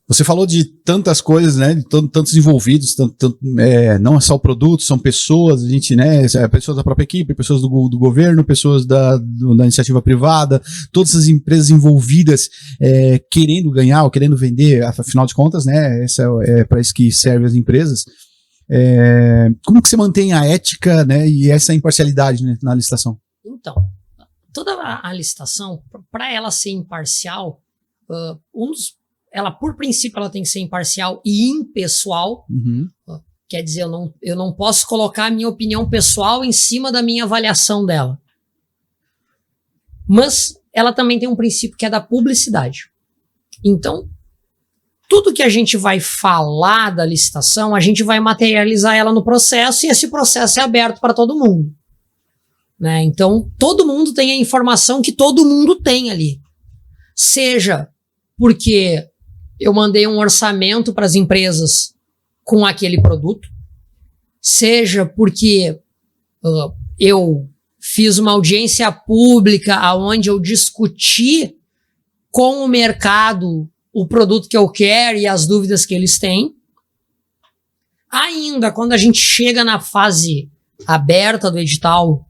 Você falou de tantas coisas, né? De tantos envolvidos, não é só o produto, são pessoas, a gente, né? Pessoas da própria equipe, pessoas do governo, pessoas da iniciativa privada, todas essas empresas envolvidas querendo ganhar ou querendo vender, afinal de contas, né? É para isso que servem as empresas. Como que você mantém a ética, né? E essa imparcialidade, né, na licitação? Então, toda a licitação, para ela ser imparcial, ela, por princípio, ela tem que ser imparcial e impessoal. Uhum. Quer dizer, eu não posso colocar a minha opinião pessoal em cima da minha avaliação dela. Mas ela também tem um princípio que é da publicidade. Então, tudo que a gente vai falar da licitação, a gente vai materializar ela no processo, e esse processo é aberto para todo mundo. Né? Então, todo mundo tem a informação que todo mundo tem ali. Seja porque eu mandei um orçamento para as empresas com aquele produto, seja porque eu fiz uma audiência pública onde eu discuti com o mercado o produto que eu quero e as dúvidas que eles têm. Ainda quando a gente chega na fase aberta do edital,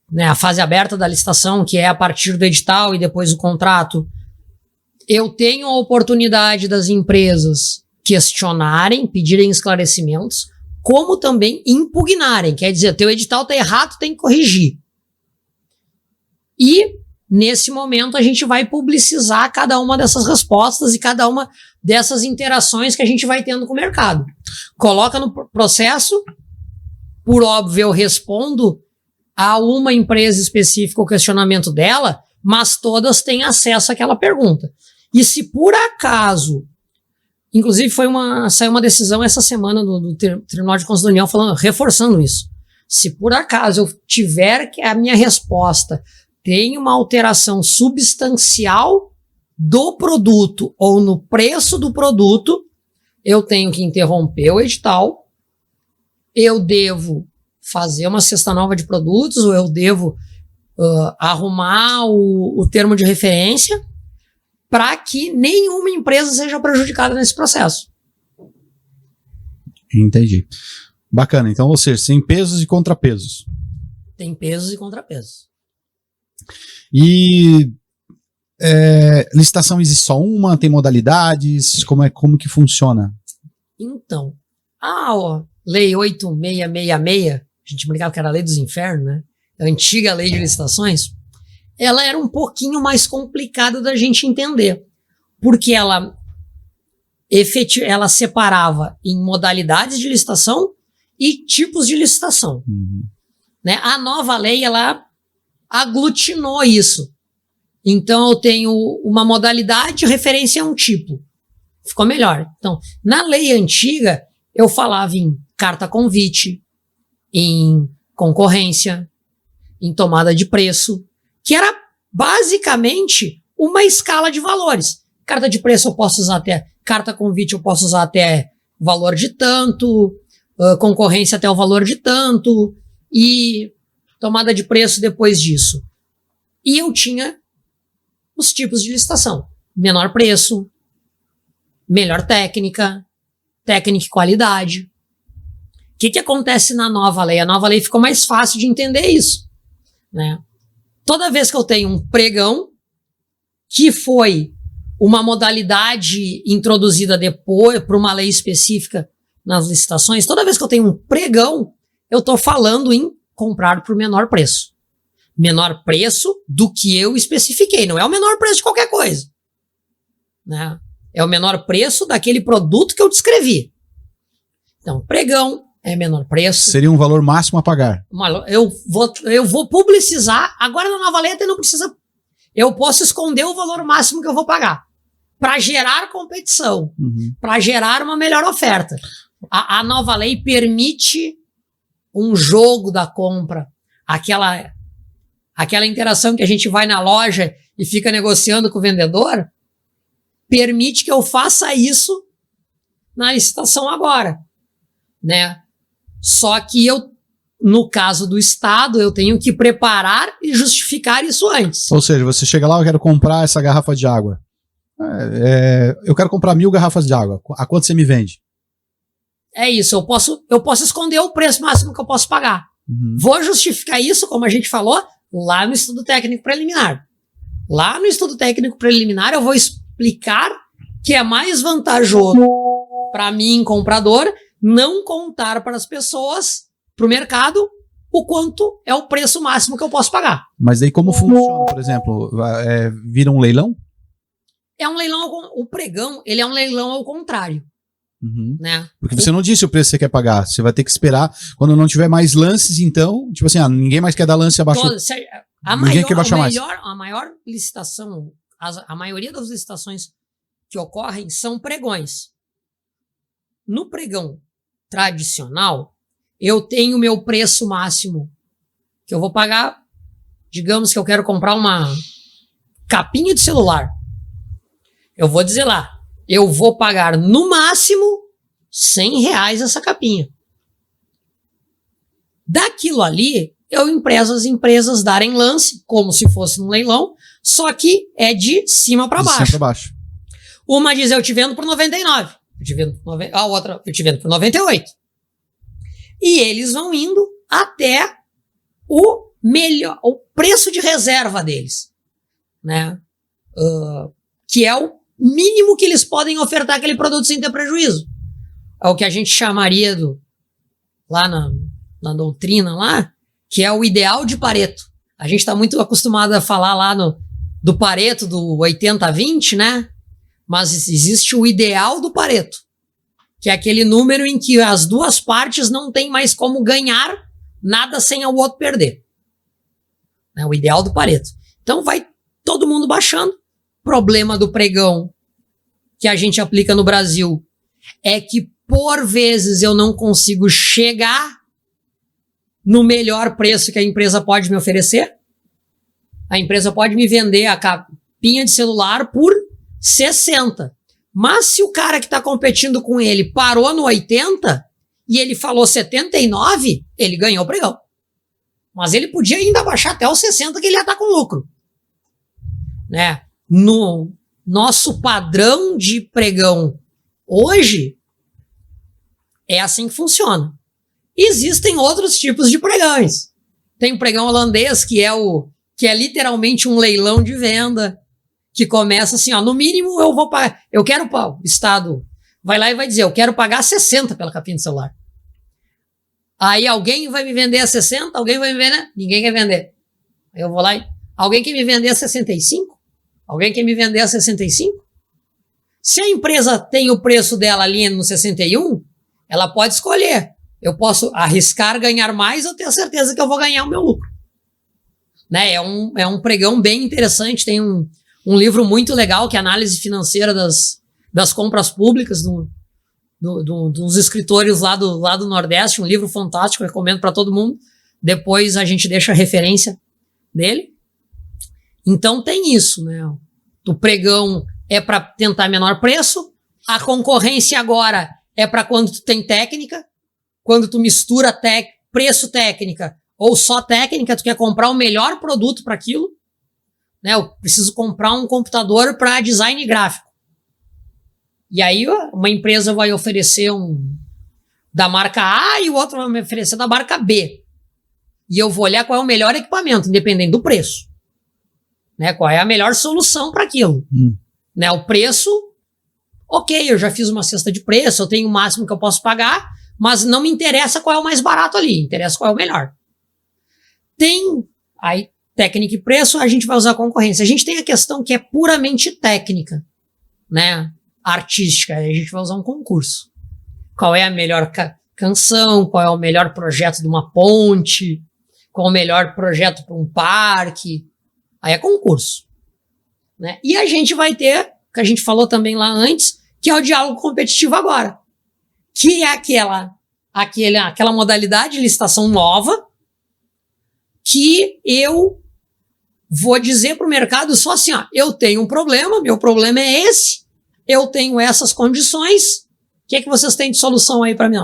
né, a fase aberta da licitação, que é a partir do edital e depois o contrato, eu tenho a oportunidade das empresas questionarem, pedirem esclarecimentos, como também impugnarem. Quer dizer, teu edital está errado, tem que corrigir. E, nesse momento, a gente vai publicizar cada uma dessas respostas e cada uma dessas interações que a gente vai tendo com o mercado. Coloca no processo, por óbvio, eu respondo a uma empresa específica o questionamento dela, mas todas têm acesso àquela pergunta. E se por acaso, inclusive saiu uma decisão essa semana do Tribunal de Contas da União reforçando isso. Se por acaso eu tiver que a minha resposta tem uma alteração substancial do produto ou no preço do produto, eu tenho que interromper o edital, eu devo fazer uma cesta nova de produtos, ou eu devo arrumar o termo de referência para que nenhuma empresa seja prejudicada nesse processo. Entendi. Bacana. Então, ou seja, tem pesos e contrapesos. Tem pesos e contrapesos. E licitação existe só uma? Tem modalidades? Como que funciona? Então, a Lei 8666, a gente brincava que era a Lei dos Infernos, né? A antiga Lei de Licitações, ela era um pouquinho mais complicada da gente entender, porque ela separava em modalidades de licitação e tipos de licitação. Uhum. Né? A nova lei, ela aglutinou isso. Então, eu tenho uma modalidade, referência a um tipo. Ficou melhor. Então, na lei antiga, eu falava em carta convite, em concorrência, em tomada de preço, que era basicamente uma escala de valores. Carta de preço eu posso usar até, carta convite eu posso usar até valor de tanto, concorrência até o valor de tanto, e tomada de preço depois disso. E eu tinha os tipos de licitação. Menor preço, melhor técnica e qualidade. O que acontece na nova lei? A nova lei ficou mais fácil de entender isso. Né? Toda vez que eu tenho um pregão, que foi uma modalidade introduzida depois para uma lei específica nas licitações, toda vez que eu tenho um pregão, eu estou falando em comprar por menor preço. Menor preço do que eu especifiquei, não é o menor preço de qualquer coisa. Né? É o menor preço daquele produto que eu descrevi. Então, pregão é menor preço. Seria um valor máximo a pagar. Eu vou publicizar. Agora na nova lei até não precisa. Eu posso esconder o valor máximo que eu vou pagar. Para gerar competição. Uhum. Para gerar uma melhor oferta. A nova lei permite um jogo da compra. Aquela interação que a gente vai na loja e fica negociando com o vendedor. Permite que eu faça isso na licitação agora. Né? Só que no caso do Estado, eu tenho que preparar e justificar isso antes. Ou seja, você chega lá, eu quero comprar essa garrafa de água. Eu quero comprar 1.000 garrafas de água. A quanto você me vende? É isso, eu posso esconder o preço máximo que eu posso pagar. Vou justificar isso, como a gente falou, lá no estudo técnico preliminar. Lá no estudo técnico preliminar eu vou explicar que é mais vantajoso para mim, comprador, não contar para as pessoas, para o mercado, o quanto é o preço máximo que eu posso pagar. Mas aí como funciona, por exemplo? Vira um leilão? É um leilão, o pregão, ele é um leilão ao contrário. Né? Porque você não disse o preço que você quer pagar. Você vai ter que esperar quando não tiver mais lances, então, tipo assim, ninguém mais quer dar lance abaixo. Ninguém quer baixar mais. A maior licitação, a maioria das licitações que ocorrem são pregões. No pregão tradicional, eu tenho o meu preço máximo que eu vou pagar. Digamos que eu quero comprar uma capinha de celular. Eu vou dizer lá, eu vou pagar no máximo R$100 essa capinha. Daquilo ali, eu empresto as empresas darem lance, como se fosse um leilão, só que é de cima para baixo. De cima para baixo. Uma diz, eu te vendo por 99. A outra, eu te vendo por 98. E eles vão indo até o preço de reserva deles, né? Que é o mínimo que eles podem ofertar aquele produto sem ter prejuízo. É o que a gente chamaria lá na doutrina lá, que é o ideal de Pareto. A gente está muito acostumado a falar lá do Pareto, do 80-20, né? Mas existe o ideal do Pareto, que é aquele número em que as duas partes não tem mais como ganhar nada sem o outro perder. É o ideal do Pareto. Então vai todo mundo baixando. Problema do pregão que a gente aplica no Brasil é que, por vezes, eu não consigo chegar no melhor preço que a empresa pode me oferecer. A empresa pode me vender a capinha de celular por 60. Mas se o cara que está competindo com ele parou no 80 e ele falou 79, ele ganhou o pregão. Mas ele podia ainda baixar até os 60 que ele ia estar com lucro. Né? No nosso padrão de pregão hoje, é assim que funciona. Existem outros tipos de pregões. Tem o pregão holandês, que é literalmente um leilão de venda, que começa assim, no mínimo eu vou pagar, o Estado vai lá e vai dizer, eu quero pagar 60 pela capinha de celular. Aí alguém vai me vender a 60, alguém vai me vender, ninguém quer vender. Aí eu vou lá e, alguém quer me vender a 65? Alguém quer me vender a 65? Se a empresa tem o preço dela ali no 61, ela pode escolher. Eu posso arriscar ganhar mais ou ter certeza que eu vou ganhar o meu lucro. Né? É um pregão bem interessante. Tem um livro muito legal que é Análise Financeira das Compras Públicas, dos escritores lá do Nordeste. Um livro fantástico, recomendo para todo mundo. Depois a gente deixa a referência dele. Então tem isso, né? O pregão é para tentar menor preço. A concorrência agora é para quando tu tem técnica. Quando tu mistura preço técnica ou só técnica, tu quer comprar o melhor produto para aquilo. Né? Eu preciso comprar um computador para design gráfico. E aí uma empresa vai oferecer da marca A e o outro vai me oferecer da marca B. E eu vou olhar qual é o melhor equipamento, independente do preço. Né? Qual é a melhor solução para aquilo. Né? O preço, ok, eu já fiz uma cesta de preço, eu tenho o máximo que eu posso pagar, mas não me interessa qual é o mais barato ali, interessa qual é o melhor. Tem aí técnica e preço, a gente vai usar concorrência. A gente tem a questão que é puramente técnica, né? Artística, aí a gente vai usar um concurso. Qual é a melhor canção, qual é o melhor projeto de uma ponte, qual é o melhor projeto para um parque, aí é concurso. Né? E a gente vai ter, que a gente falou também lá antes, que é o diálogo competitivo agora, que é aquela modalidade de licitação nova que eu vou dizer para o mercado só assim, eu tenho um problema, meu problema é esse, eu tenho essas condições, o que é que vocês têm de solução aí para mim?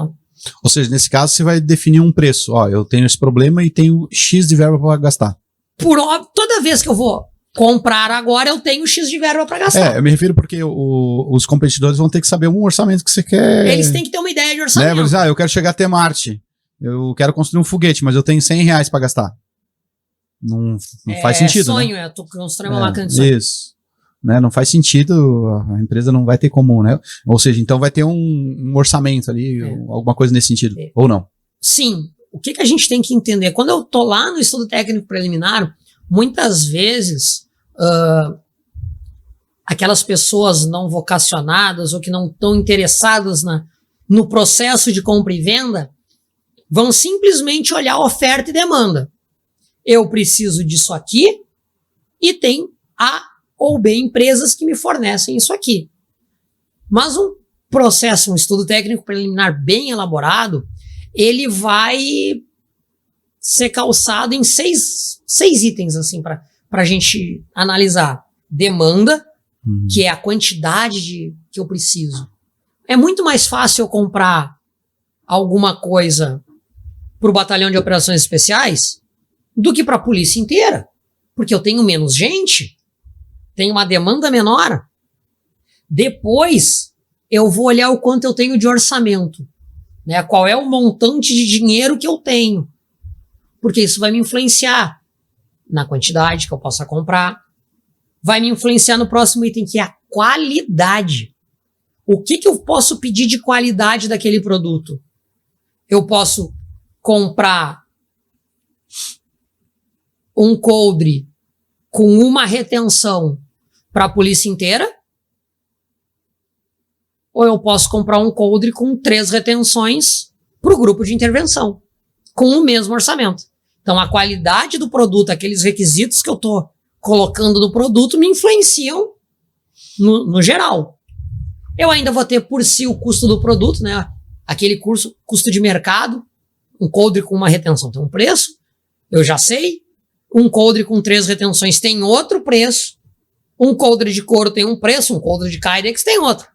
Ou seja, nesse caso você vai definir um preço, eu tenho esse problema e tenho X de verba para gastar. Toda vez que eu vou comprar agora, eu tenho X de verba para gastar. Eu me refiro porque os competidores vão ter que saber um orçamento que você quer. Eles têm que ter uma ideia de Né? orçamento. Eles, eu quero chegar até Marte. Eu quero construir um foguete, mas eu tenho R$100 para gastar. Não faz sentido, sonho, né? Tu constrói uma máquina de sonho. Isso. Né? Não faz sentido, a empresa não vai ter como, né? Ou seja, então vai ter um orçamento ali, alguma coisa nesse sentido, ou não? Sim. O que a gente tem que entender? Quando eu tô lá no estudo técnico preliminar, muitas vezes aquelas pessoas não vocacionadas ou que não estão interessadas no processo de compra e venda vão simplesmente olhar oferta e demanda. Eu preciso disso aqui e tem A ou B empresas que me fornecem isso aqui. Mas um processo, um estudo técnico preliminar bem elaborado, ele vai ser calçado em seis itens assim para a gente analisar. Demanda, que é a quantidade que eu preciso. É muito mais fácil eu comprar alguma coisa para o batalhão de operações especiais do que para a polícia inteira, porque eu tenho menos gente, tenho uma demanda menor. Depois eu vou olhar o quanto eu tenho de orçamento, né? Qual é o montante de dinheiro que eu tenho, porque isso vai me influenciar na quantidade que eu possa comprar, vai me influenciar no próximo item, que é a qualidade. O que eu posso pedir de qualidade daquele produto? Eu posso comprar um coldre com uma retenção para a polícia inteira, ou eu posso comprar um coldre com 3 retenções para o grupo de intervenção, com o mesmo orçamento. Então a qualidade do produto, aqueles requisitos que eu estou colocando no produto me influenciam no geral. Eu ainda vou ter por si o custo do produto, né? Aquele custo de mercado, um coldre com uma retenção tem um preço, eu já sei. Um coldre com 3 retenções tem outro preço. Um coldre de couro tem um preço, um coldre de Kydex tem outro.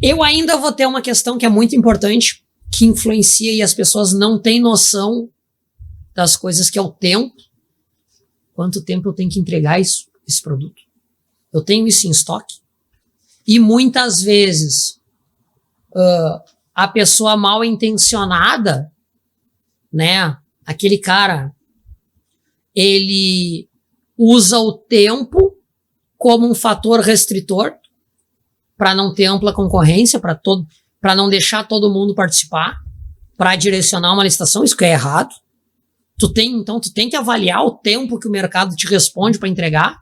Eu ainda vou ter uma questão que é muito importante, que influencia e as pessoas não têm noção das coisas, que é o tempo. Quanto tempo eu tenho que entregar esse produto? Eu tenho isso em estoque? E muitas vezes a pessoa mal intencionada, né? Aquele cara, ele usa o tempo como um fator restritor para não ter ampla concorrência, para não deixar todo mundo participar, para direcionar uma licitação. Isso que é errado. Tu tem que avaliar o tempo que o mercado te responde para entregar.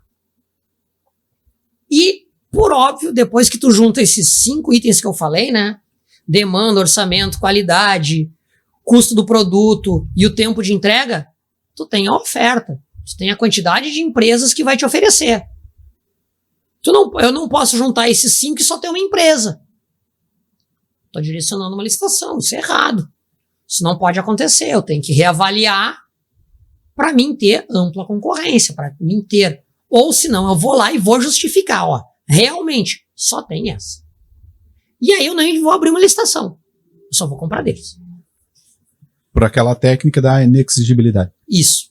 E, por óbvio, depois que tu junta esses 5 itens que eu falei, né? Demanda, orçamento, qualidade, custo do produto e o tempo de entrega, tu tem a oferta. Tu tem a quantidade de empresas que vai te oferecer. Eu não posso juntar esses 5 e só ter uma empresa. Estou direcionando uma licitação, isso é errado. Isso não pode acontecer, eu tenho que reavaliar para mim ter ampla concorrência, para mim ter. Ou senão eu vou lá e vou justificar, realmente, só tem essa. E aí eu nem vou abrir uma licitação, eu só vou comprar deles. Por aquela técnica da inexigibilidade. Isso.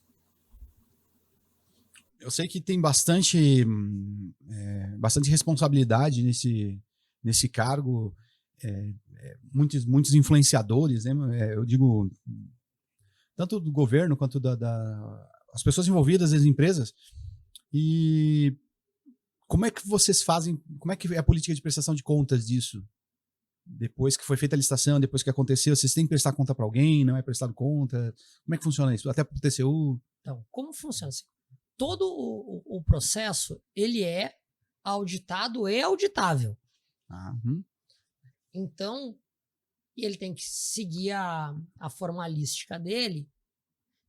Eu sei que tem bastante responsabilidade nesse cargo, muitos influenciadores, né? Eu digo, tanto do governo quanto as pessoas envolvidas, as empresas. E como é que vocês fazem, como é que é a política de prestação de contas disso? Depois que foi feita a licitação, depois que aconteceu, vocês têm que prestar conta para alguém, não é prestado conta? Como é que funciona isso? Até para o TCU? Então, como funciona assim? Todo o processo, ele é auditado e auditável. Então, ele tem que seguir a formalística dele.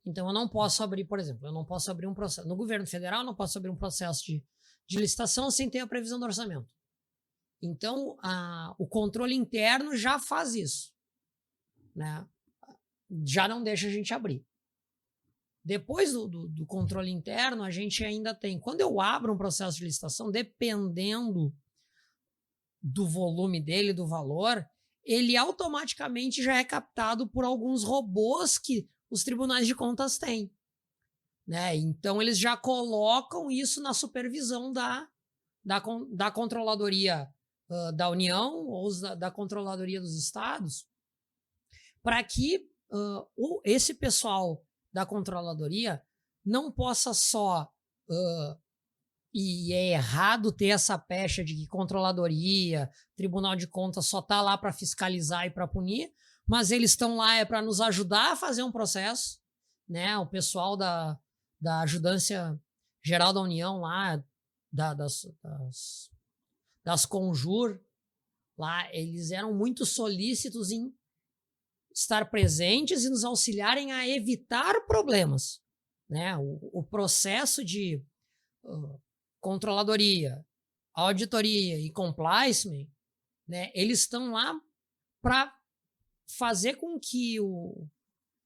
Então, eu não posso abrir, por exemplo, eu não posso abrir um processo. No governo federal, eu não posso abrir um processo de licitação sem ter a previsão do orçamento. Então, o controle interno já faz isso, né? Já não deixa a gente abrir. Depois do controle interno, a gente ainda tem... Quando eu abro um processo de licitação, dependendo do volume dele, do valor, ele automaticamente já é captado por alguns robôs que os tribunais de contas têm. né? Então, eles já colocam isso na supervisão da Controladoria da União ou da Controladoria dos Estados, para que esse pessoal da Controladoria não possa só, e é errado ter essa pecha de que Controladoria, Tribunal de Contas só está lá para fiscalizar e para punir, mas eles estão lá para nos ajudar a fazer um processo, né? O pessoal da Ajudância Geral da União lá, das Conjur, lá, eles eram muito solícitos em estar presentes e nos auxiliarem a evitar problemas, né? O processo de controladoria, auditoria e compliance, né? Eles estão lá para fazer com que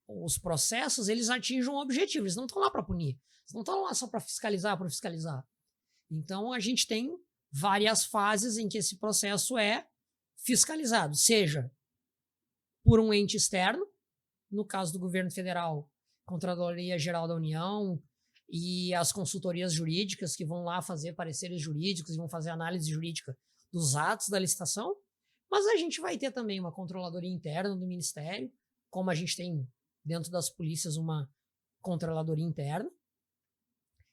os processos eles atinjam o objetivo. Eles não estão lá para punir. Eles não estão lá só para fiscalizar, para fiscalizar. Então, a gente tem várias fases em que esse processo é fiscalizado, seja por um ente externo, no caso do governo federal, Controladoria Geral da União e as consultorias jurídicas que vão lá fazer pareceres jurídicos e vão fazer análise jurídica dos atos da licitação, mas a gente vai ter também uma controladoria interna do Ministério, como a gente tem dentro das polícias uma controladoria interna,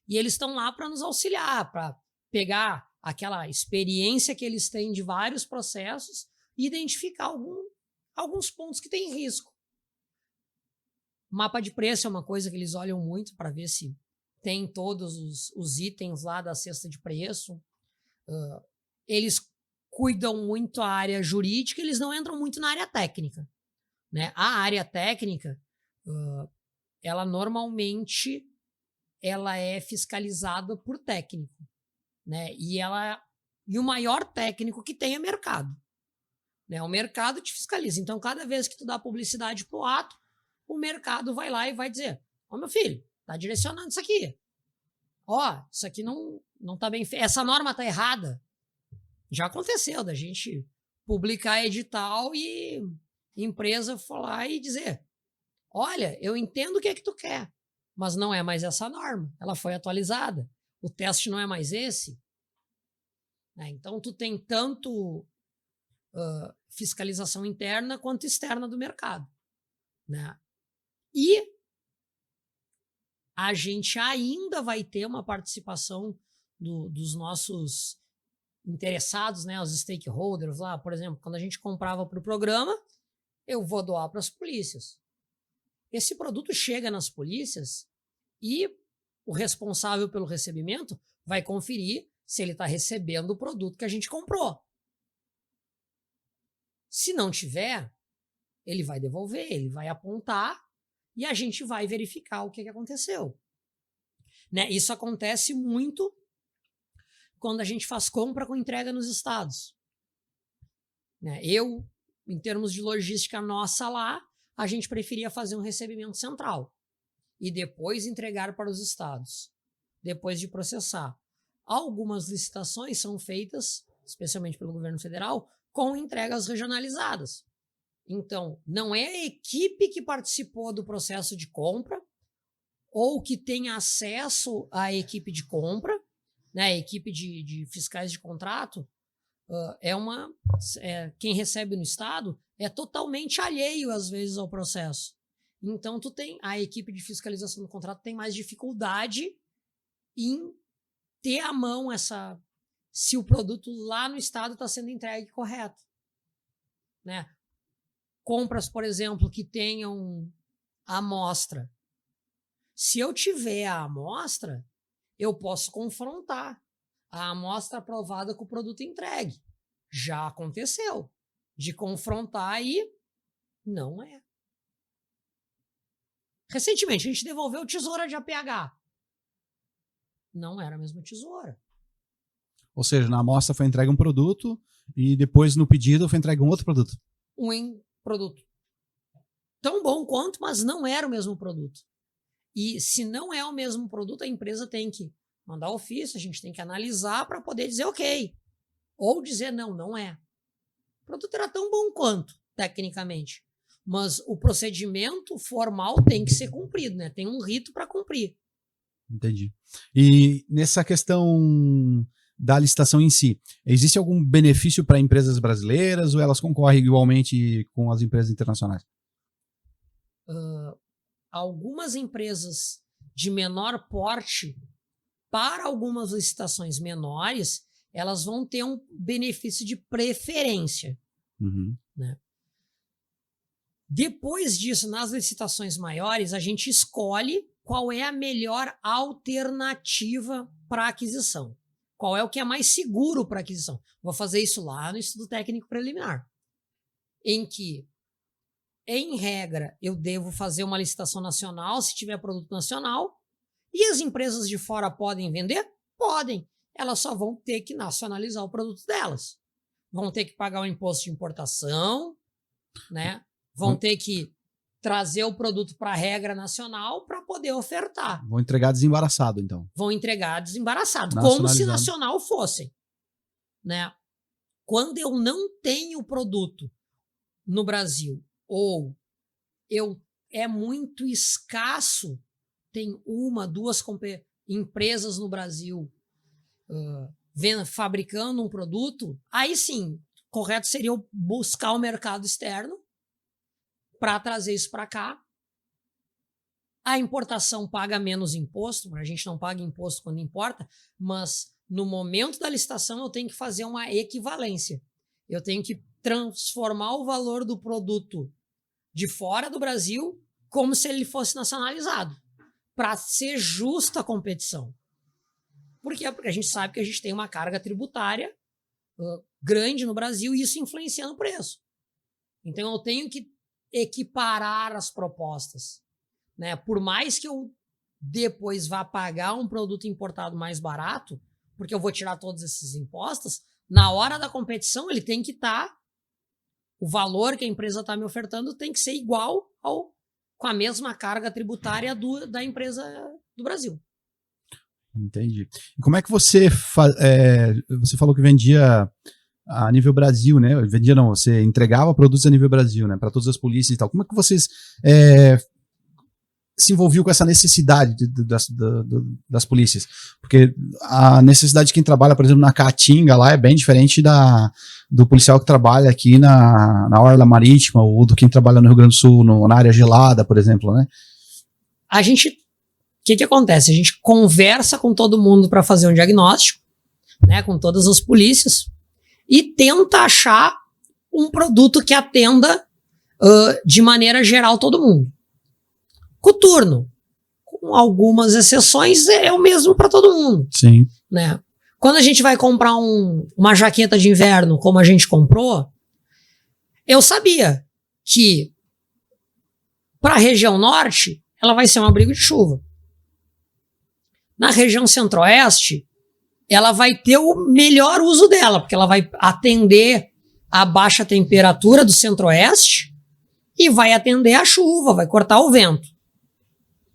e eles estão lá para nos auxiliar, para pegar aquela experiência que eles têm de vários processos e identificar alguns pontos que têm risco. Mapa de preço é uma coisa que eles olham muito para ver se tem todos os itens lá da cesta de preço. Eles cuidam muito a área jurídica, eles não entram muito na área técnica, né? A área técnica, ela normalmente ela é fiscalizada por técnico, né? E o maior técnico que tem é mercado, né? O mercado te fiscaliza. Então, cada vez que tu dá publicidade pro ato, o mercado vai lá e vai dizer: ó, meu filho, tá direcionando isso aqui. Ó, isso aqui não tá bem feito. Essa norma tá errada. Já aconteceu da gente publicar edital e empresa for lá e dizer: olha, eu entendo o que é que tu quer, mas não é mais essa norma. Ela foi atualizada. O teste não é mais esse. Então, tu tem tanto fiscalização interna quanto externa do mercado, né? E a gente ainda vai ter uma participação dos nossos interessados, né, os stakeholders lá. Por exemplo, quando a gente comprava para o programa, eu vou doar para as polícias. Esse produto chega nas polícias e o responsável pelo recebimento vai conferir se ele está recebendo o produto que a gente comprou. Se não tiver, ele vai devolver, ele vai apontar e a gente vai verificar o que aconteceu. Né? Isso acontece muito quando a gente faz compra com entrega nos estados. Né? Em termos de logística nossa lá, a gente preferia fazer um recebimento central e depois entregar para os estados, depois de processar. Algumas licitações são feitas, especialmente pelo governo federal, com entregas regionalizadas. Então, não é a equipe que participou do processo de compra ou que tem acesso à equipe de compra, né, a equipe de fiscais de contrato, quem recebe no estado é totalmente alheio, às vezes, ao processo. Então, a equipe de fiscalização do contrato tem mais dificuldade em ter à mão se o produto lá no estado está sendo entregue correto. Né? Compras, por exemplo, que tenham amostra. Se eu tiver a amostra, eu posso confrontar a amostra aprovada com o produto entregue. Já aconteceu de confrontar e não é. Recentemente, a gente devolveu tesoura de APH. Não era a mesma tesoura. Ou seja, na amostra foi entregue um produto e depois no pedido foi entregue um outro produto. Um produto tão bom quanto, mas não era o mesmo produto. E se não é o mesmo produto, a empresa tem que mandar ofício, a gente tem que analisar para poder dizer ok. Ou dizer não é. O produto era tão bom quanto, tecnicamente. Mas o procedimento formal tem que ser cumprido, né? Tem um rito para cumprir. Entendi. E nessa questão da licitação em si, existe algum benefício para empresas brasileiras ou elas concorrem igualmente com as empresas internacionais? Algumas empresas de menor porte, para algumas licitações menores, elas vão ter um benefício de preferência. Uhum. Né? Depois disso, nas licitações maiores, a gente escolhe qual é a melhor alternativa para aquisição. Qual é o que é mais seguro para aquisição. Vou fazer isso lá no estudo técnico preliminar, em que, em regra, eu devo fazer uma licitação nacional se tiver produto nacional, e as empresas de fora podem vender? Podem. Elas só vão ter que nacionalizar o produto delas. Vão ter que pagar o imposto de importação, né? Vão ter que trazer o produto para a regra nacional para poder ofertar. Vão entregar desembaraçado, então. Vão entregar desembaraçado, como se nacional fossem. Né? Quando eu não tenho produto no Brasil, ou é muito escasso, tem uma, duas empresas no Brasil fabricando um produto, aí sim, correto seria eu buscar o mercado externo para trazer isso para cá. A importação paga menos imposto, a gente não paga imposto quando importa, mas no momento da licitação eu tenho que fazer uma equivalência. Eu tenho que transformar o valor do produto de fora do Brasil como se ele fosse nacionalizado, para ser justa a competição. Por quê? Porque a gente sabe que a gente tem uma carga tributária grande no Brasil e isso influencia no preço. Então eu tenho que equiparar as propostas. Né? Por mais que eu depois vá pagar um produto importado mais barato, porque eu vou tirar todos esses impostos, na hora da competição ele tem que estar, o valor que a empresa está me ofertando tem que ser igual com a mesma carga tributária da empresa do Brasil. Entendi. E como é que você falou que vendia a nível Brasil, né? Vendia não, você entregava produtos a nível Brasil, né? Para todas as polícias e tal. Como é que vocês se envolviam com essa necessidade das polícias? Porque a necessidade de quem trabalha, por exemplo, na Caatinga lá é bem diferente do policial que trabalha aqui na Orla Marítima ou do quem trabalha no Rio Grande do Sul, na área gelada, por exemplo, né? O que acontece? A gente conversa com todo mundo para fazer um diagnóstico, né, com todas as polícias, e tenta achar um produto que atenda de maneira geral todo mundo. Coturno, com algumas exceções, é o mesmo para todo mundo. Sim. Né? Quando a gente vai comprar uma jaqueta de inverno, como a gente comprou, eu sabia que para a região norte, ela vai ser um abrigo de chuva. Na região centro-oeste, ela vai ter o melhor uso dela, porque ela vai atender a baixa temperatura do centro-oeste e vai atender a chuva, vai cortar o vento.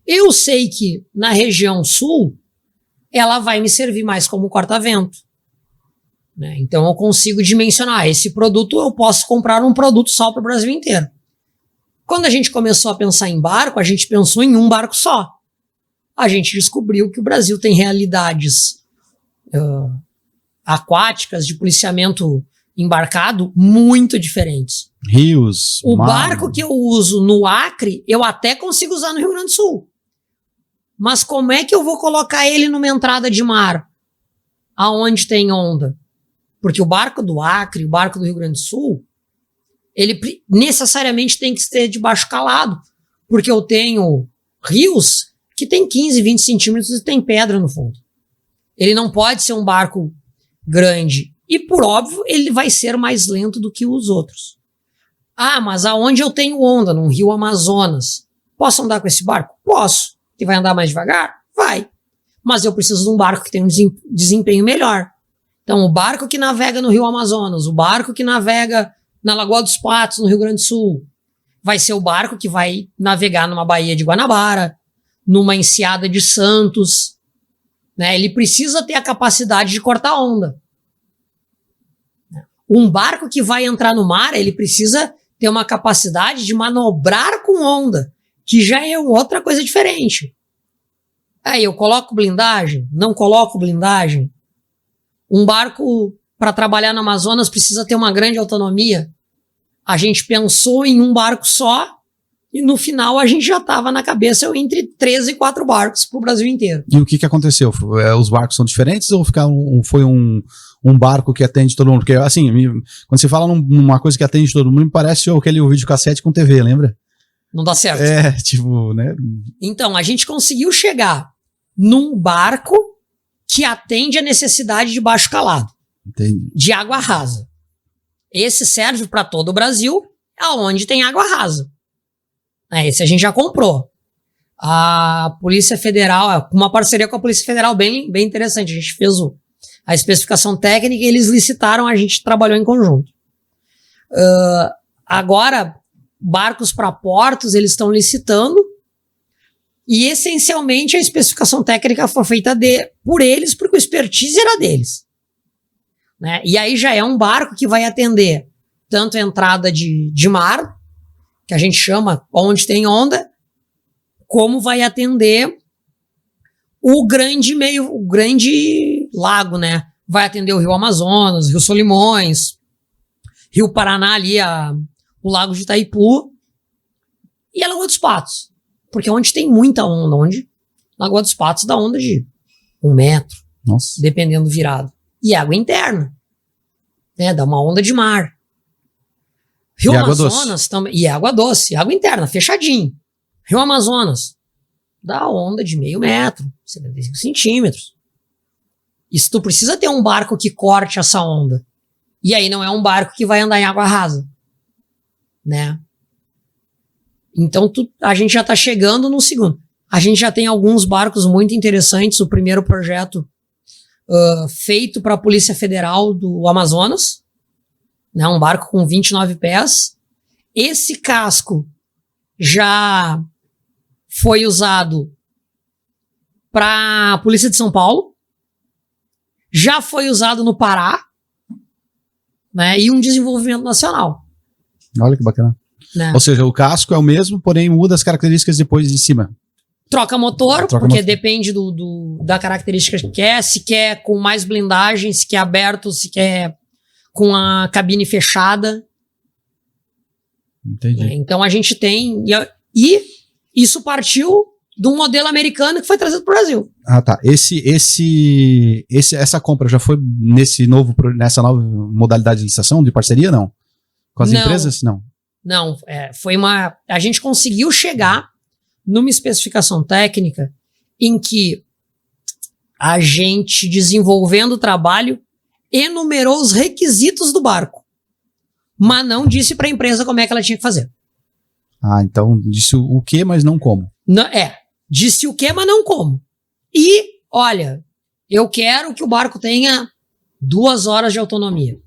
Eu sei que na região sul, ela vai me servir mais como corta-vento. Né? Então eu consigo dimensionar, esse produto eu posso comprar um produto só para o Brasil inteiro. Quando a gente começou a pensar em barco, a gente pensou em um barco só. A gente descobriu que o Brasil tem realidades aquáticas de policiamento embarcado muito diferentes. Rios, o barco que eu uso no Acre, eu até consigo usar no Rio Grande do Sul. Mas como é que eu vou colocar ele numa entrada de mar aonde tem onda? Porque o barco do Acre, o barco do Rio Grande do Sul, ele necessariamente tem que ser de baixo calado, porque eu tenho rios que tem 15, 20 centímetros e tem pedra no fundo. Ele não pode ser um barco grande. E, por óbvio, ele vai ser mais lento do que os outros. Ah, mas aonde eu tenho onda? No rio Amazonas. Posso andar com esse barco? Posso. Que vai andar mais devagar? Vai. Mas eu preciso de um barco que tenha um desempenho melhor. Então, o barco que navega no rio Amazonas, o barco que navega na Lagoa dos Patos, no Rio Grande do Sul, vai ser o barco que vai navegar numa baía de Guanabara, numa enseada de Santos, né? Ele precisa ter a capacidade de cortar onda. Um barco que vai entrar no mar, ele precisa ter uma capacidade de manobrar com onda, que já é outra coisa diferente. Aí eu coloco blindagem? Não coloco blindagem? Um barco para trabalhar no Amazonas precisa ter uma grande autonomia. A gente pensou em um barco só e no final a gente já estava na cabeça entre 3 e 4 barcos para o Brasil inteiro. E o que aconteceu? Os barcos são diferentes ou foi um barco que atende todo mundo? Porque, assim, quando você fala numa coisa que atende todo mundo, me parece aquele videocassete com TV, lembra? Não dá certo. Tipo, né? Então, a gente conseguiu chegar num barco que atende a necessidade de baixo calado. Entendi. De água rasa. Esse serve para todo o Brasil, aonde tem água rasa. Esse a gente já comprou. A Polícia Federal, uma parceria com a Polícia Federal bem interessante. A gente fez a especificação técnica e eles licitaram, a gente trabalhou em conjunto. Agora, barcos para portos, eles estão licitando e, essencialmente, a especificação técnica foi feita por eles, porque o expertise era deles. Né? E aí já é um barco que vai atender tanto a entrada de mar, que a gente chama onde tem onda, como vai atender o grande lago, né? Vai atender o Rio Amazonas, Rio Solimões, Rio Paraná ali, o Lago de Itaipu e a Lagoa dos Patos. Porque onde tem muita onda, Lagoa dos Patos dá onda de 1 metro, Nossa. Dependendo do virado. E água interna, né? Dá uma onda de mar. Rio e Amazonas também. E água doce, água interna, fechadinho. Rio Amazonas dá onda de 0,5 metro, 75 centímetros. E se tu precisa ter um barco que corte essa onda, e aí não é um barco que vai andar em água rasa, né? Então a gente já está chegando no segundo. A gente já tem alguns barcos muito interessantes. O primeiro projeto feito para a Polícia Federal do Amazonas, né? Um barco com 29 pés. Esse casco já foi usado para a Polícia de São Paulo, já foi usado no Pará, né? E um desenvolvimento nacional. Olha que bacana. Né? Ou seja, o casco é o mesmo, porém muda as características depois de cima. Troca motor, porque depende da característica que quer, se quer com mais blindagem, se quer aberto, se quer com a cabine fechada. Entendi. Então a gente tem... E isso partiu de um modelo americano que foi trazido para o Brasil. Ah, tá. Essa compra já foi nessa nova modalidade de licitação, de parceria, não? Com as empresas? Não. Não, foi a gente conseguiu chegar numa especificação técnica em que a gente, desenvolvendo o trabalho, enumerou os requisitos do barco, mas não disse para a empresa como é que ela tinha que fazer. Ah, então disse o que, mas não como. Disse o que, mas não como. E, olha, eu quero que o barco tenha 2 horas de autonomia.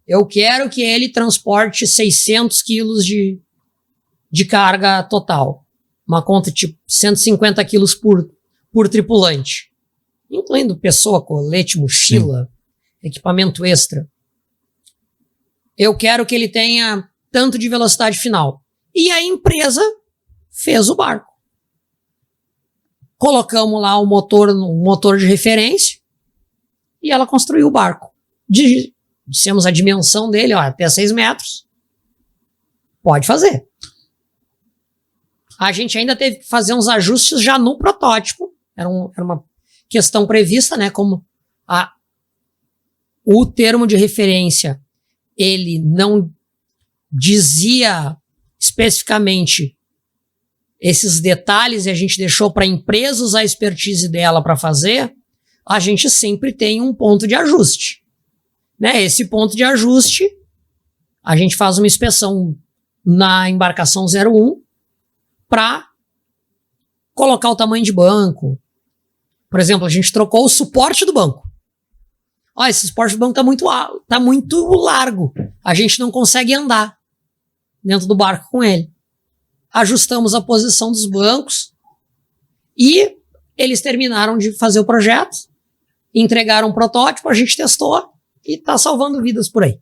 Eu quero que ele transporte 600 quilos de carga total. Uma conta tipo 150 quilos por tripulante. Incluindo pessoa, colete, mochila, equipamento extra. Eu quero que ele tenha tanto de velocidade final. E a empresa fez o barco. Colocamos lá o motor de referência e ela construiu o barco. Dissemos a dimensão dele, até 6 metros. Pode fazer. A gente ainda teve que fazer uns ajustes já no protótipo. Era uma questão prevista, né? Como o termo de referência, ele não dizia especificamente esses detalhes e a gente deixou para a empresa usar a expertise dela para fazer. A gente sempre tem um ponto de ajuste. Né? Esse ponto de ajuste, a gente faz uma inspeção na embarcação 01 para colocar o tamanho de banco. Por exemplo, a gente trocou o suporte do banco. Esse suporte do banco tá muito largo. A gente não consegue andar dentro do barco com ele. Ajustamos a posição dos bancos e eles terminaram de fazer o projeto, entregaram um protótipo, a gente testou e tá salvando vidas por aí.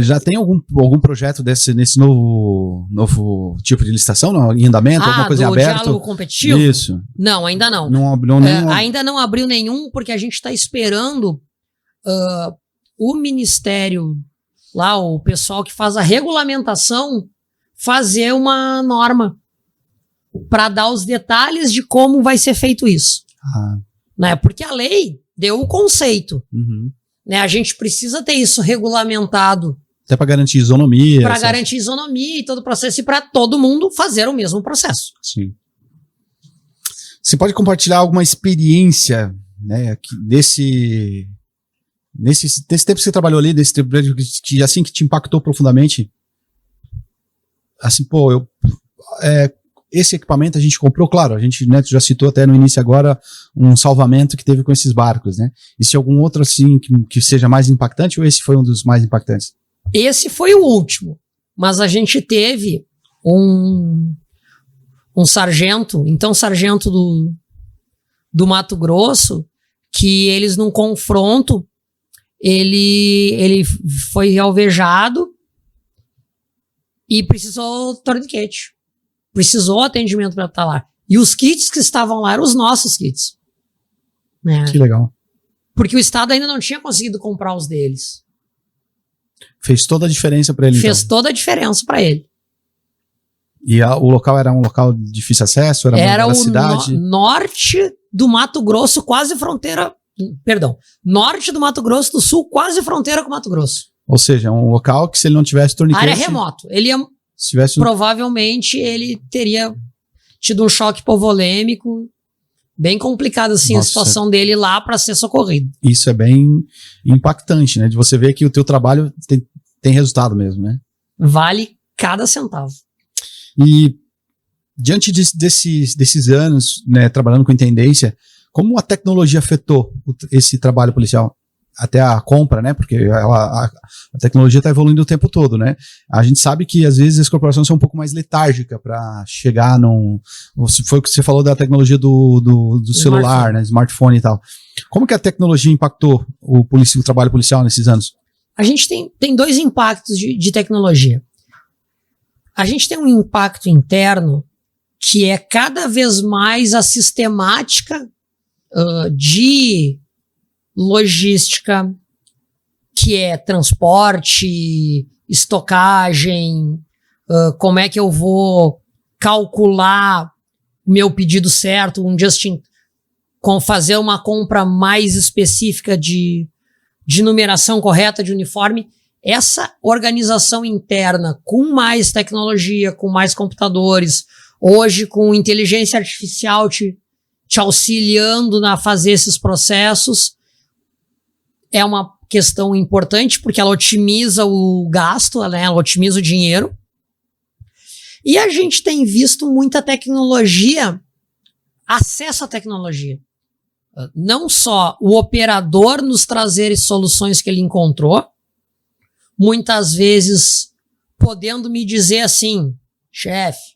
Já tem algum projeto nesse novo tipo de licitação, não? Em andamento, alguma coisa em aberto? Diálogo competitivo? Isso. Não, ainda não. Não abriu nenhum. Ainda não abriu nenhum, porque a gente está esperando o Ministério, lá, o pessoal que faz a regulamentação, fazer uma norma para dar os detalhes de como vai ser feito isso. Né? Porque a lei deu o conceito. Uhum. Né? A gente precisa ter isso regulamentado. Até para garantir isonomia. Para garantir isonomia e todo o processo, e para todo mundo fazer o mesmo processo. Sim. Você pode compartilhar alguma experiência, né, desse tempo que você trabalhou ali, desse tempo que assim que te impactou profundamente? Assim, pô, esse equipamento a gente comprou, claro, a gente, né, já citou até no início agora um salvamento que teve com esses barcos, né? E se algum outro assim que seja mais impactante, ou esse foi um dos mais impactantes? Esse foi o último, mas a gente teve um sargento, então sargento do Mato Grosso, que eles num confronto, ele foi alvejado e precisou torniquete. Precisou atendimento para estar lá. E os kits que estavam lá eram os nossos kits. Né? Que legal. Porque o Estado ainda não tinha conseguido comprar os deles. Fez toda a diferença para ele. Fez toda a diferença para ele. E o local era um local de difícil acesso? Era o cidade? Norte do Mato Grosso, quase fronteira... Perdão. Norte do Mato Grosso do Sul, quase fronteira com o Mato Grosso. Ou seja, um local que se ele não tivesse torniquete... Área remoto. Ele ia... Provavelmente ele teria tido um choque hipovolêmico bem complicado assim. Nossa, a situação dele lá para ser socorrido. Isso é bem impactante, né? De você ver que o teu trabalho tem resultado mesmo, né? Vale cada centavo. E diante desses anos, né, trabalhando com intendência, como a tecnologia afetou esse trabalho policial? Até a compra, né? Porque a tecnologia está evoluindo o tempo todo, né? A gente sabe que às vezes as corporações são um pouco mais letárgicas para chegar num... Foi o que você falou da tecnologia do celular, né? Smartphone e tal. Como que a tecnologia impactou o trabalho policial nesses anos? A gente tem dois impactos de tecnologia. A gente tem um impacto interno que é cada vez mais a sistemática de logística, que é transporte, estocagem, como é que eu vou calcular o meu pedido certo, fazer uma compra mais específica de numeração correta de uniforme. Essa organização interna com mais tecnologia, com mais computadores, hoje com inteligência artificial te auxiliando a fazer esses processos, é uma questão importante porque ela otimiza o gasto, né? Ela otimiza o dinheiro. E a gente tem visto muita tecnologia, acesso à tecnologia. Não só o operador nos trazer soluções que ele encontrou, muitas vezes podendo me dizer assim, chefe,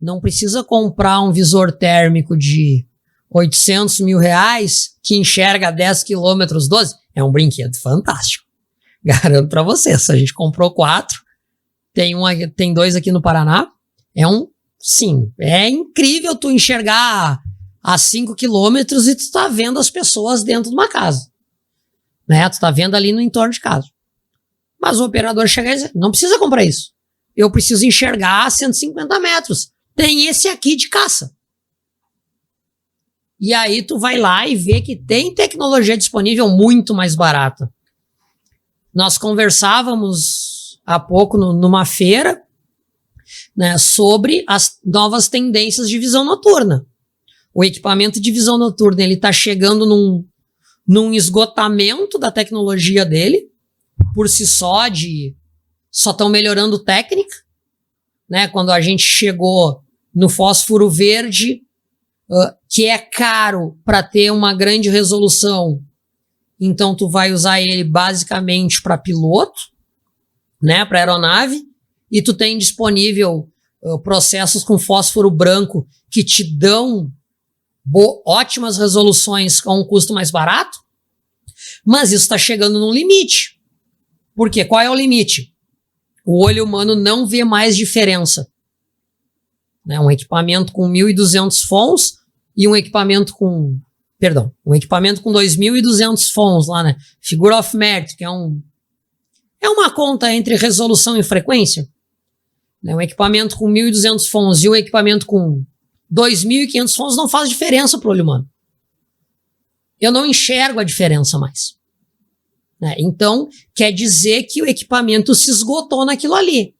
não precisa comprar um visor térmico de 800 mil reais que enxerga 10 quilômetros 12. É um brinquedo fantástico. Garanto pra você. Se a gente comprou 4, tem 2 aqui no Paraná. Sim, é incrível tu enxergar a 5 quilômetros e tu tá vendo as pessoas dentro de uma casa. Né? Tu tá vendo ali no entorno de casa. Mas o operador chega e diz, não precisa comprar isso. Eu preciso enxergar a 150 metros. Tem esse aqui de caça. E aí tu vai lá e vê que tem tecnologia disponível muito mais barata. Nós conversávamos há pouco numa feira, né, sobre as novas tendências de visão noturna. O equipamento de visão noturna ele está chegando num esgotamento da tecnologia dele, por si só estão melhorando técnica, né? Quando a gente chegou no fósforo verde, que é caro para ter uma grande resolução, então tu vai usar ele basicamente para piloto, né, para aeronave, e tu tem disponível processos com fósforo branco que te dão ótimas resoluções com um custo mais barato, mas isso está chegando num limite, Por quê? Qual é o limite? O olho humano não vê mais diferença. Né? Um equipamento com 1.200 fons e um equipamento com... Perdão, um equipamento com 2.200 fons lá, né? Figure of merit, que é uma conta entre resolução e frequência. Né? Um equipamento com 1.200 fons e um equipamento com 2.500 fons não faz diferença para o olho humano. Eu não enxergo a diferença mais. Né? Então, quer dizer que o equipamento se esgotou naquilo ali.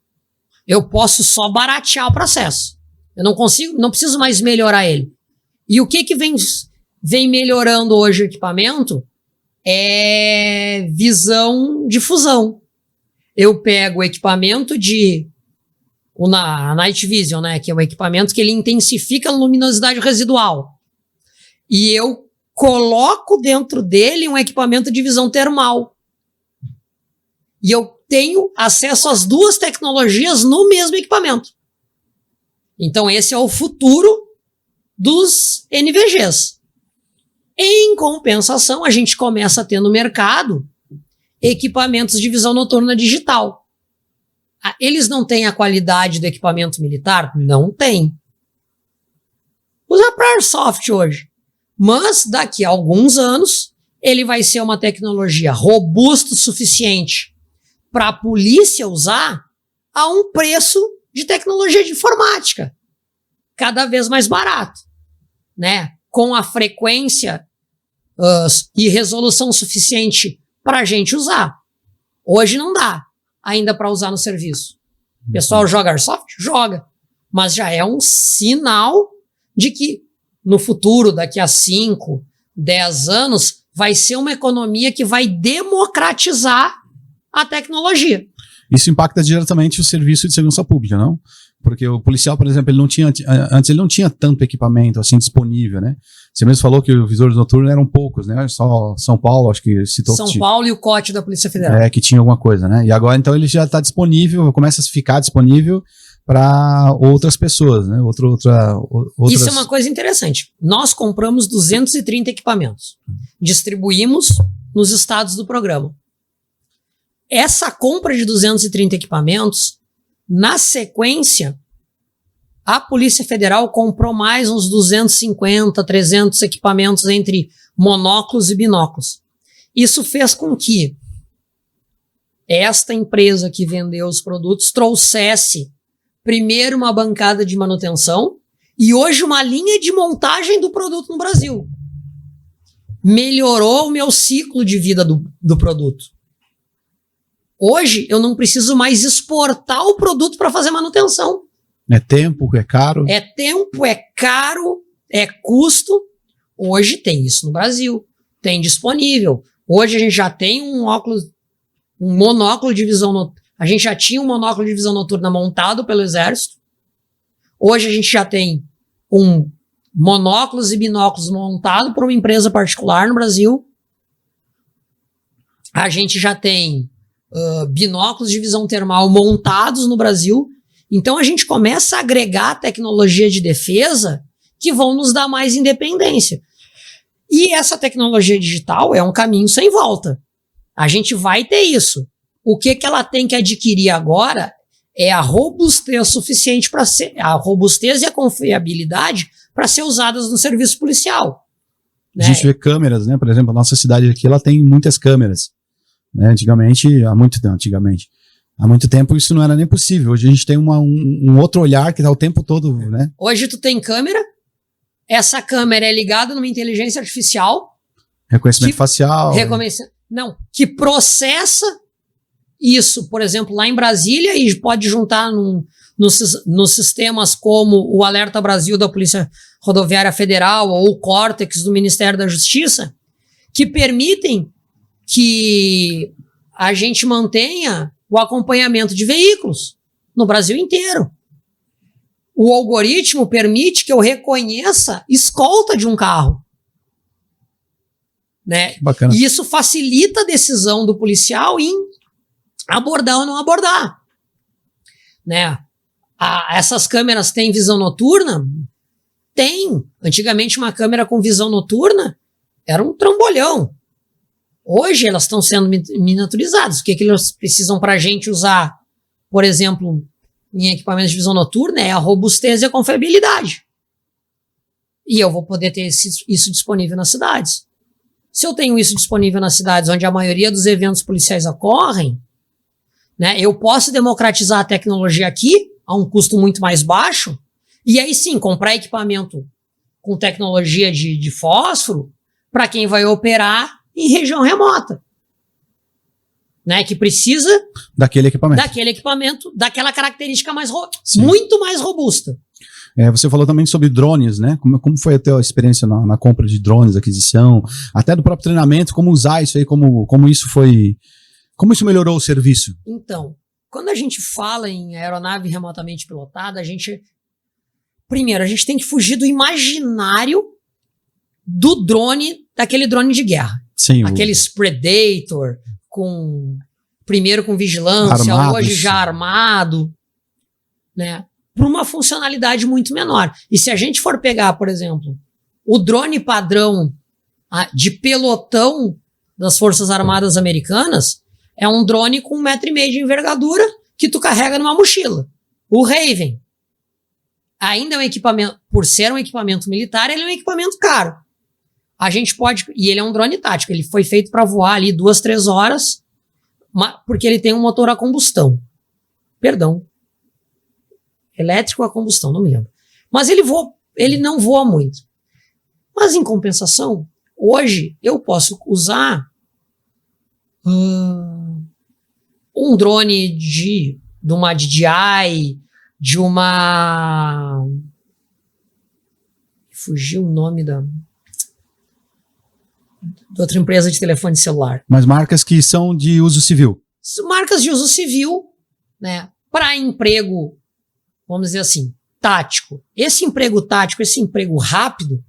Eu posso só baratear o processo. Eu não preciso mais melhorar ele. E o que vem melhorando hoje o equipamento é visão de fusão. Eu pego o equipamento a Night Vision, né, que é um equipamento que ele intensifica a luminosidade residual. E eu coloco dentro dele um equipamento de visão termal. E eu tenho acesso às duas tecnologias no mesmo equipamento. Então esse é o futuro dos NVGs. Em compensação, a gente começa a ter no mercado equipamentos de visão noturna digital. Eles não têm a qualidade do equipamento militar? Não tem. Usa para Airsoft hoje. Mas daqui a alguns anos, ele vai ser uma tecnologia robusta o suficiente para a polícia usar a um preço de tecnologia de informática. Cada vez mais barato. Né? Com a frequência e resolução suficiente para a gente usar. Hoje não dá ainda para usar no serviço. O pessoal joga Airsoft? Joga. Mas já é um sinal de que no futuro, daqui a 5, 10 anos, vai ser uma economia que vai democratizar a tecnologia. Isso impacta diretamente o serviço de segurança pública, não? Porque o policial, por exemplo, antes ele não tinha tanto equipamento assim disponível, né? Você mesmo falou que os visores noturnos eram poucos, né? Só São Paulo, acho que citou. São Paulo e o COT da Polícia Federal. Que tinha alguma coisa, né? E agora, então, ele já está disponível, começa a ficar disponível para outras pessoas, né? Outras... Isso é uma coisa interessante. Nós compramos 230 equipamentos. Distribuímos nos estados do programa. Essa compra de 230 equipamentos, na sequência, a Polícia Federal comprou mais uns 250, 300 equipamentos entre monóculos e binóculos. Isso fez com que esta empresa que vendeu os produtos trouxesse primeiro uma bancada de manutenção e hoje uma linha de montagem do produto no Brasil. Melhorou o meu ciclo de vida do produto. Hoje eu não preciso mais exportar o produto para fazer manutenção. É tempo, é caro. É tempo, é caro, é custo. Hoje tem isso no Brasil. Tem disponível. Hoje a gente já tem um monóculo de visão noturna. A gente já tinha um monóculo de visão noturna montado pelo Exército. Hoje a gente já tem monóculos e binóculos montado por uma empresa particular no Brasil. A gente já tem binóculos de visão termal montados no Brasil. Então a gente começa a agregar tecnologia de defesa que vão nos dar mais independência. E essa tecnologia digital é um caminho sem volta. A gente vai ter isso. O que ela tem que adquirir agora é a robustez suficiente para ser, a robustez e a confiabilidade para ser usadas no serviço policial. Né? A gente vê câmeras, né? Por exemplo, a nossa cidade aqui, ela tem muitas câmeras. Né? Há muito tempo isso não era nem possível. Hoje a gente tem um outro olhar que está o tempo todo, né? Hoje tu tem câmera, essa câmera é ligada numa inteligência artificial. Reconhecimento facial. Que processa isso, por exemplo, lá em Brasília e pode juntar nos sistemas como o Alerta Brasil da Polícia Rodoviária Federal ou o Córtex do Ministério da Justiça, que permitem que a gente mantenha o acompanhamento de veículos no Brasil inteiro. O algoritmo permite que eu reconheça escolta de um carro. Né? Bacana. E isso facilita a decisão do policial em abordar ou não abordar. Né? Essas câmeras têm visão noturna? Tem. Antigamente uma câmera com visão noturna era um trambolhão. Hoje elas estão sendo miniaturizadas. O que elas precisam para a gente usar, por exemplo, em equipamentos de visão noturna, é a robustez e a confiabilidade. E eu vou poder ter isso disponível nas cidades. Se eu tenho isso disponível nas cidades onde a maioria dos eventos policiais ocorrem, né, eu posso democratizar a tecnologia aqui a um custo muito mais baixo, e aí sim, comprar equipamento com tecnologia de fósforo para quem vai operar em região remota, né, que precisa daquele equipamento, daquela característica muito mais robusta. Você falou também sobre drones, né? Como foi a tua experiência na compra de drones, aquisição, até do próprio treinamento, como usar isso aí, como isso melhorou o serviço? Então, quando a gente fala em aeronave remotamente pilotada, primeiro, a gente tem que fugir do imaginário do drone, daquele drone de guerra. Sim. Aqueles Predator, primeiro com vigilância, hoje já armado, né? Para uma funcionalidade muito menor. E se a gente for pegar, por exemplo, o drone padrão de pelotão das Forças Armadas Americanas, é um drone com 1,5 metro de envergadura que tu carrega numa mochila. O Raven. Ainda é um equipamento, por ser um equipamento militar, ele é um equipamento caro. A gente pode, e ele é um drone tático, ele foi feito para voar ali 2, 3 horas, porque ele tem um motor a combustão. Perdão. Elétrico a combustão, não me lembro. Mas ele não voa muito. Mas em compensação, hoje eu posso usar um drone de uma DJI, de uma... Fugiu o nome de outra empresa de telefone celular. Mas marcas que são de uso civil. Marcas de uso civil, né? Para emprego, vamos dizer assim, tático. Esse emprego tático, esse emprego rápido,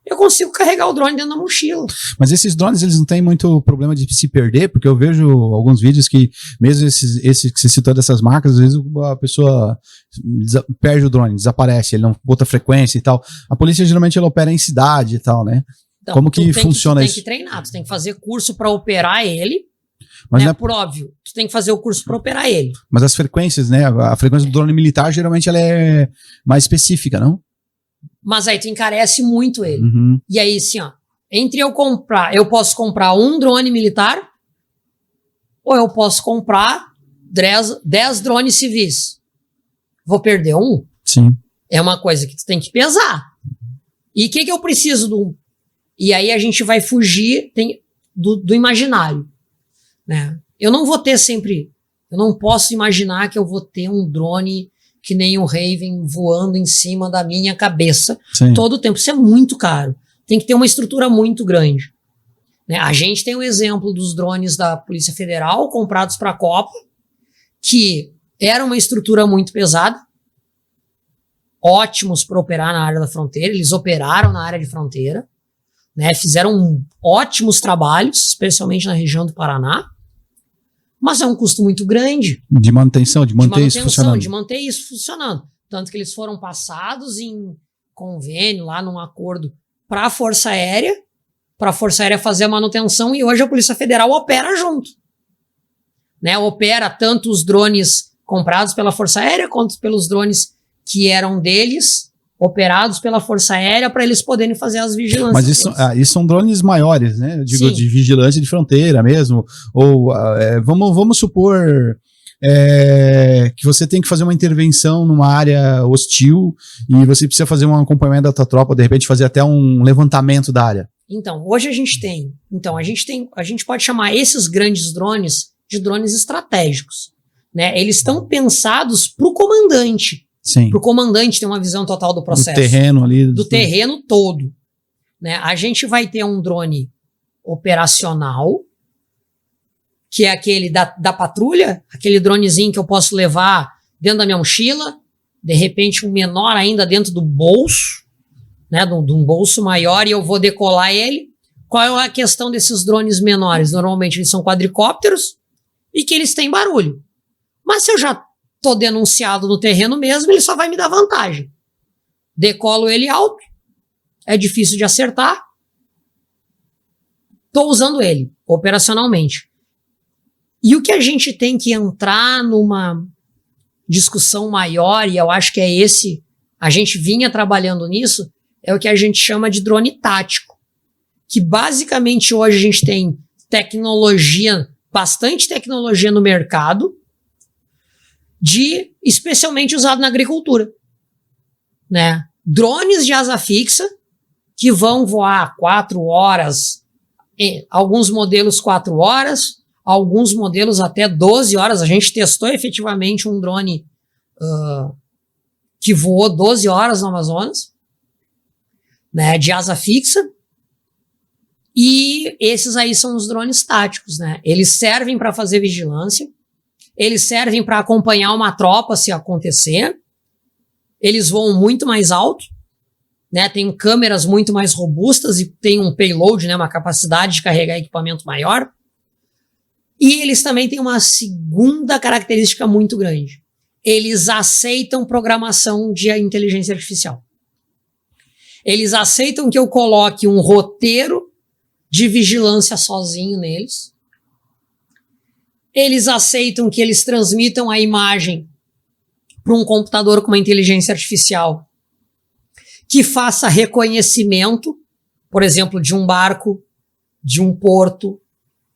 eu consigo carregar o drone dentro da mochila. Mas esses drones, eles não têm muito problema de se perder, porque eu vejo alguns vídeos que, mesmo esse que você citou dessas marcas, às vezes a pessoa perde o drone, desaparece, ele não bota frequência e tal. A polícia geralmente ela opera em cidade e tal, né? Então, como que funciona isso? Tu tem que treinar, tu tem que fazer curso para operar ele. Mas né, por óbvio, tu tem que fazer o curso para operar ele. Mas as frequências, né? A frequência do drone militar, geralmente ela é mais específica, não? Mas aí tu encarece muito ele. Uhum. E aí, assim, ó, eu posso comprar um drone militar, ou eu posso comprar 10 drones civis. Vou perder um? Sim. É uma coisa que tu tem que pesar. E o que eu preciso E aí a gente vai fugir do imaginário, né? Eu não vou ter sempre... Eu não posso imaginar que eu vou ter um drone que nem um Raven voando em cima da minha cabeça. Sim. Todo o tempo. Isso é muito caro. Tem que ter uma estrutura muito grande, né? A gente tem o exemplo dos drones da Polícia Federal comprados para a Copa, que era uma estrutura muito pesada, ótimos para operar na área da fronteira. Eles operaram na área de fronteira, né? Fizeram ótimos trabalhos, especialmente na região do Paraná. Mas é um custo muito grande. De manutenção, de manter isso funcionando. De manter isso funcionando. Tanto que eles foram passados em convênio, lá num acordo para a Força Aérea fazer a manutenção, e hoje a Polícia Federal opera junto. Né? Opera tanto os drones comprados pela Força Aérea, quanto pelos drones que eram deles, operados pela Força Aérea, para eles poderem fazer as vigilâncias. Mas isso são drones maiores, né? Eu digo, sim, de vigilância de fronteira mesmo. Ou vamos supor que você tem que fazer uma intervenção numa área hostil e você precisa fazer um acompanhamento da tua tropa, de repente fazer até um levantamento da área. Então, hoje a gente pode chamar esses grandes drones de drones estratégicos, né? Eles estão pensados para o comandante. Para o comandante ter uma visão total do processo. Do terreno ali. Do terreno todo. Né? A gente vai ter um drone operacional, que é aquele da patrulha, aquele dronezinho que eu posso levar dentro da minha mochila, de repente um menor ainda dentro do bolso, né? De um bolso maior, e eu vou decolar ele. Qual é a questão desses drones menores? Normalmente eles são quadricópteros e que eles têm barulho. Mas se eu já tô denunciado no terreno mesmo, ele só vai me dar vantagem. Decolo ele alto, é difícil de acertar, estou usando ele operacionalmente. E o que a gente tem que entrar numa discussão maior, e eu acho que é esse, a gente vinha trabalhando nisso, é o que a gente chama de drone tático. Que basicamente hoje a gente tem tecnologia, bastante tecnologia no mercado, especialmente usado na agricultura, né? Drones de asa fixa que vão voar 4 horas, alguns modelos 4 horas, alguns modelos até 12 horas. A gente testou efetivamente um drone que voou 12 horas no Amazonas, né, de asa fixa. E esses aí são os drones táticos, né? Eles servem para fazer vigilância, eles servem para acompanhar uma tropa se acontecer, eles voam muito mais alto, né? Tem câmeras muito mais robustas e tem um payload, né? Uma capacidade de carregar equipamento maior. E eles também têm uma segunda característica muito grande. Eles aceitam programação de inteligência artificial. Eles aceitam que eu coloque um roteiro de vigilância sozinho neles. Eles aceitam que eles transmitam a imagem para um computador com uma inteligência artificial que faça reconhecimento, por exemplo, de um barco, de um porto,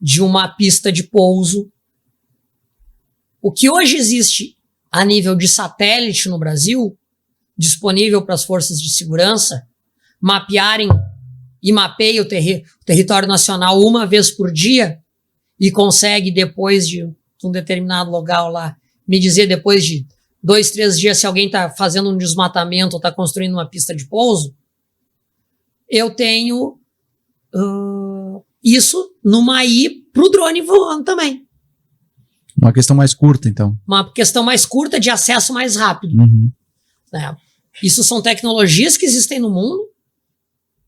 de uma pista de pouso. O que hoje existe a nível de satélite no Brasil, disponível para as forças de segurança, mapearem e mapeia o território nacional uma vez por dia e consegue, depois de um determinado local lá, me dizer depois de 2, 3 dias se alguém está fazendo um desmatamento ou está construindo uma pista de pouso. Eu tenho isso numa AI para o drone voando também. Uma questão mais curta, então. Uma questão mais curta de acesso mais rápido. Uhum. Né? Isso são tecnologias que existem no mundo,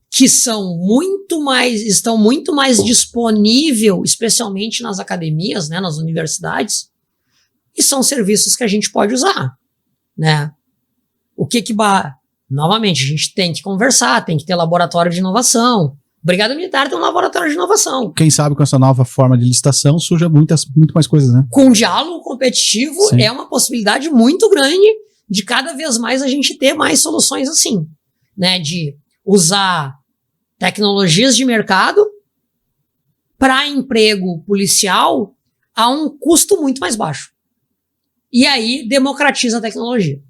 que estão muito mais disponíveis, especialmente nas academias, né, nas universidades, e são serviços que a gente pode usar, né? Novamente, a gente tem que conversar, tem que ter laboratório de inovação. Brigada Militar tem um laboratório de inovação. Quem sabe com essa nova forma de licitação surja muito mais coisas, né? Com diálogo competitivo, sim, é uma possibilidade muito grande de cada vez mais a gente ter mais soluções assim, né? De usar tecnologias de mercado para emprego policial a um custo muito mais baixo. E aí democratiza a tecnologia.